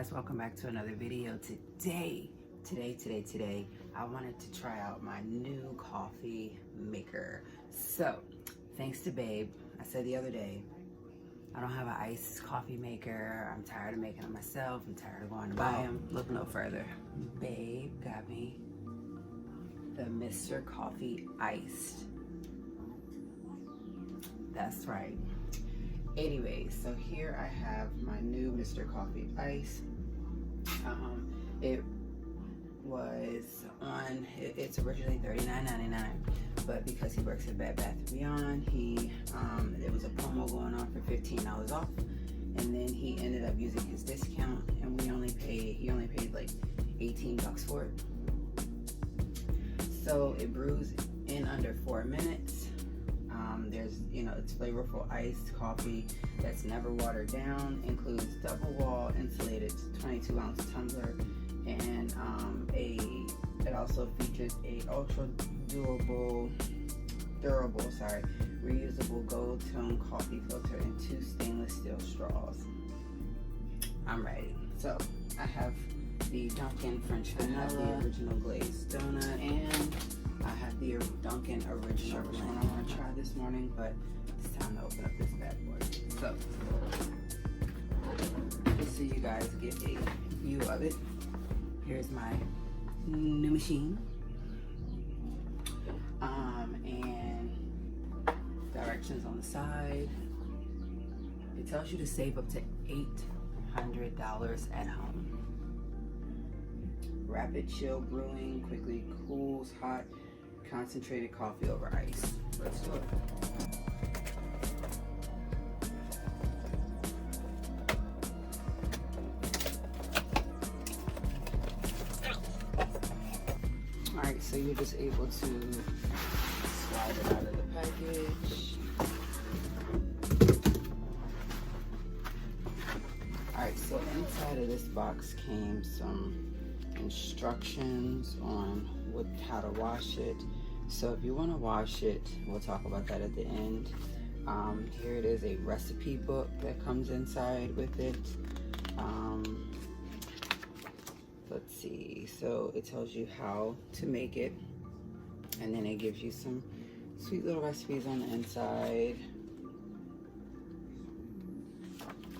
guys, welcome back to another video. Today, I wanted to try out my new coffee maker. So, thanks to Babe, I said the other day, I don't have an iced coffee maker. I'm tired of making them myself. I'm tired of going to buy them. Look no further. Babe got me the Mr. Coffee Iced. That's right. Anyways, so here I have my new Mr. Coffee Ice. It was on, it's originally $39.99, but because he works at Bed Bath & Beyond, there was a promo going on for $15 off, and then he ended up using his discount, and he only paid like 18 bucks for it. So it brews in under 4 minutes. There's, it's flavorful iced coffee that's never watered down, includes double wall insulated 22-ounce tumbler, and it also features a ultra durable reusable gold tone coffee filter and 2 stainless steel straws. I'm ready. So I have the Dunkin' French Vanilla, the original glazed donut, and I have the Dunkin' original blend. I want to try this morning, but it's time to open up this bad boy. So, just so you guys get a view of it, here's my new machine. And directions on the side. It tells you to save up to $800 at home. Rapid chill brewing, quickly cools hot, concentrated coffee over ice. Let's do it. Alright, so you're just able to slide it out of the package. Alright, so inside of this box came some instructions on how to wash it. So if you want to wash it, we'll talk about that at the end. Here it is, a recipe book that comes inside with it. Let's see, so it tells you how to make it, and then it gives you some sweet little recipes on the inside.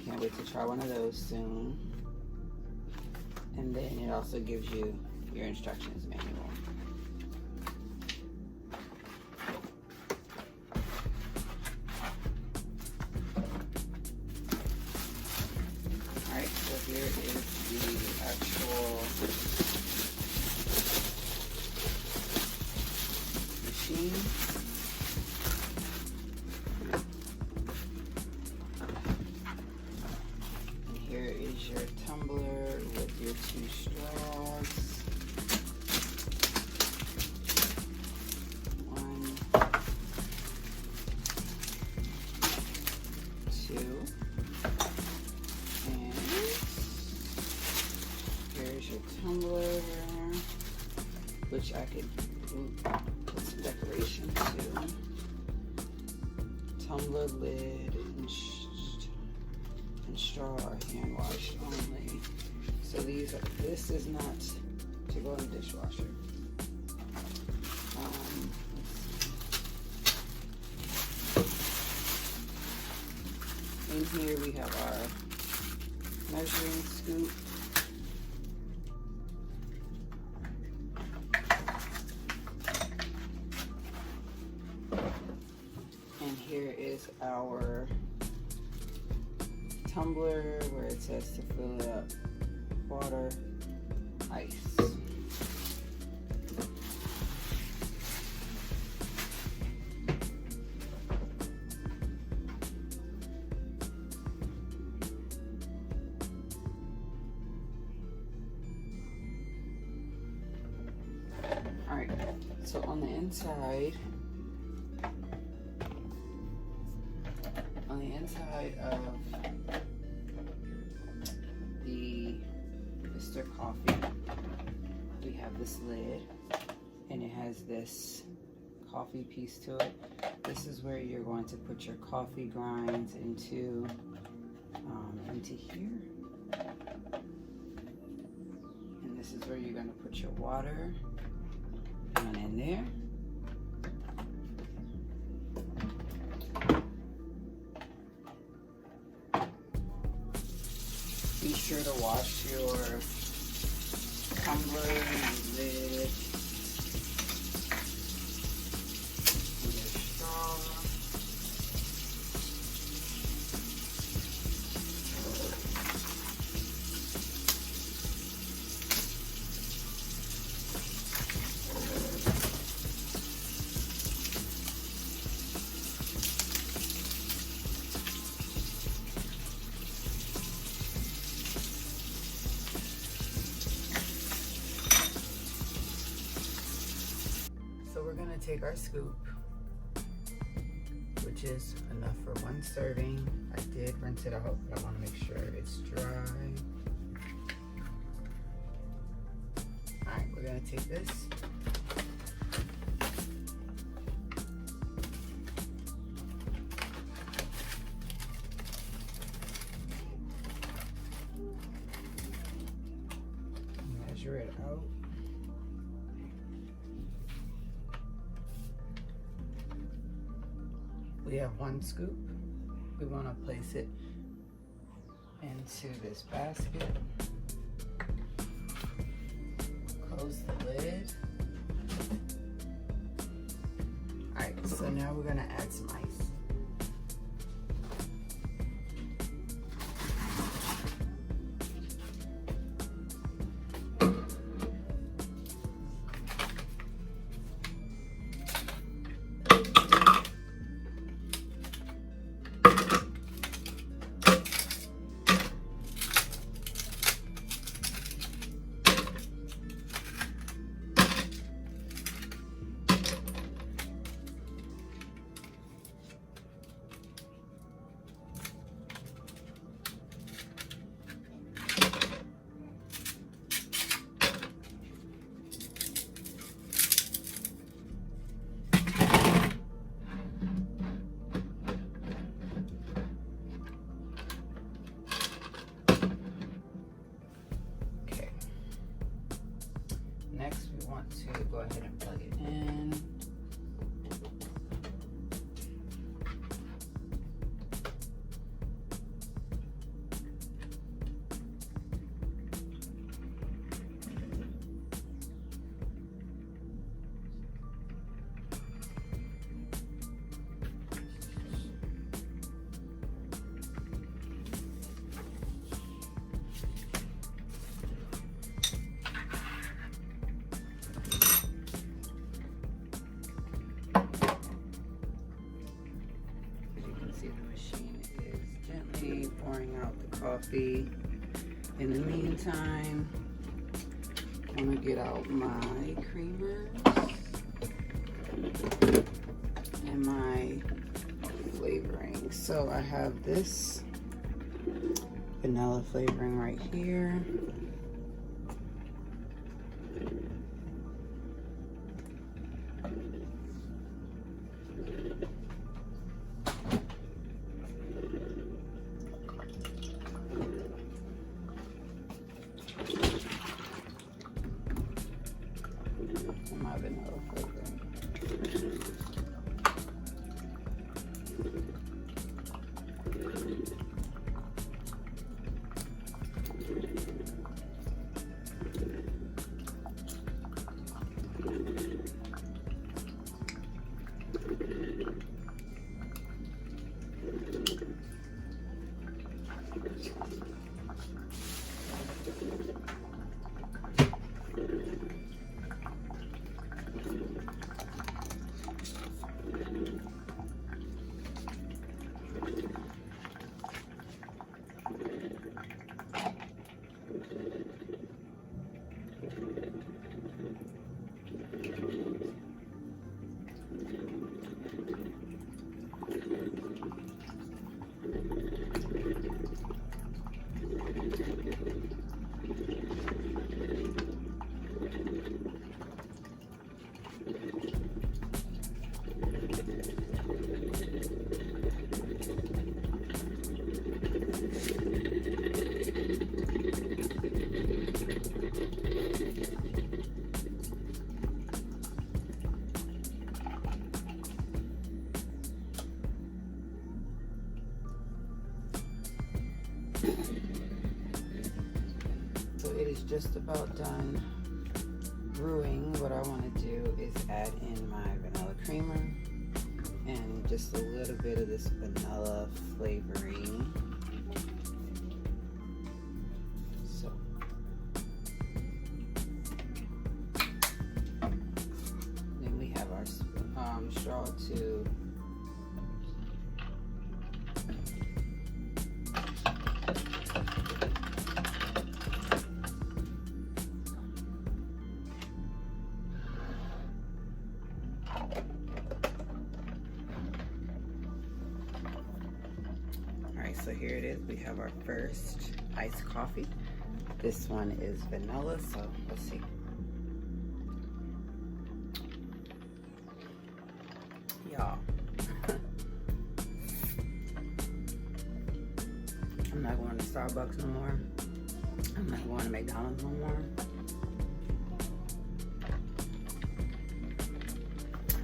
Can't wait to try one of those soon. And then it also gives you your instructions manual. Alright, so here is the actual machine. And here is your tumbler with your 2 straws. 1, 2, and here's your tumbler, which I could put some decoration to. Tumbler lid and straw are hand washed only. So this is not to go in the dishwasher. In here we have our measuring scoop. And here is our tumbler where it says to fill it up. Water, ice. Alright, so on the inside of the Mr. Coffee, we have this lid, and it has this coffee piece to it. This is where you're going to put your coffee grinds into here. This is where you're going to put your water on in there. Be sure to wash your tumbler and lid and your straw. So we're gonna take our scoop, which is enough for one serving. I did rinse it out, but I wanna make sure it's dry. All right, we're gonna take this. Measure it out. We have one scoop. We want to place it into this basket. Close the lid. All right, so now we're gonna add some ice. Next, we want to go ahead and plug it in. Pouring out the coffee. In the meantime, I'm gonna get out my creamers and my flavoring. So I have this vanilla flavoring right here. My vanilla flavoring. So it is just about done brewing. What I want to do is add in my vanilla creamer and just a little bit of this vanilla flavoring. So then we have our straw to so here it is. We have our first iced coffee. This one is vanilla, so let's see. Y'all, I'm not going to Starbucks no more. I'm not going to McDonald's no more.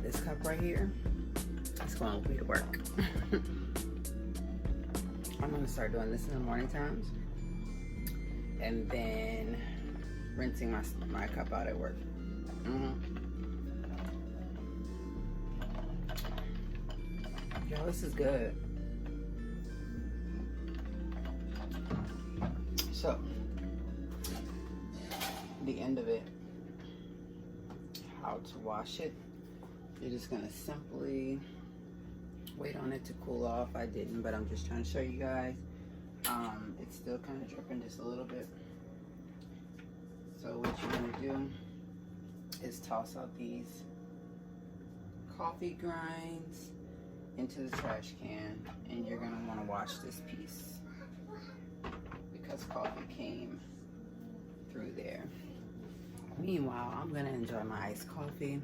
This cup right here is going with me to work. I'm gonna start doing this in the morning times, and then rinsing my cup out at work. Yo, this is good. So, the end of it, how to wash it. You're just gonna simply wait on it to cool off. I didn't, but I'm just trying to show you guys. It's still kind of dripping just a little bit. So what you're gonna do is toss out these coffee grinds into the trash can, and you're gonna want to wash this piece because coffee came through there. Meanwhile, I'm gonna enjoy my iced coffee.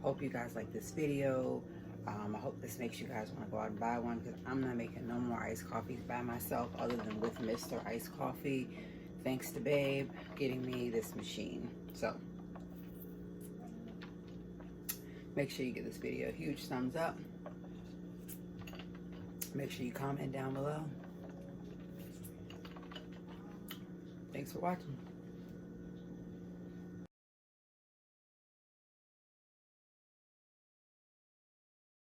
Hope you guys like this video. I hope this makes you guys want to go out and buy one, because I'm not making no more iced coffees by myself other than with Mr. Iced Coffee. Thanks to Babe getting me this machine. So make sure you give this video a huge thumbs up. Make sure you comment down below. Thanks for watching.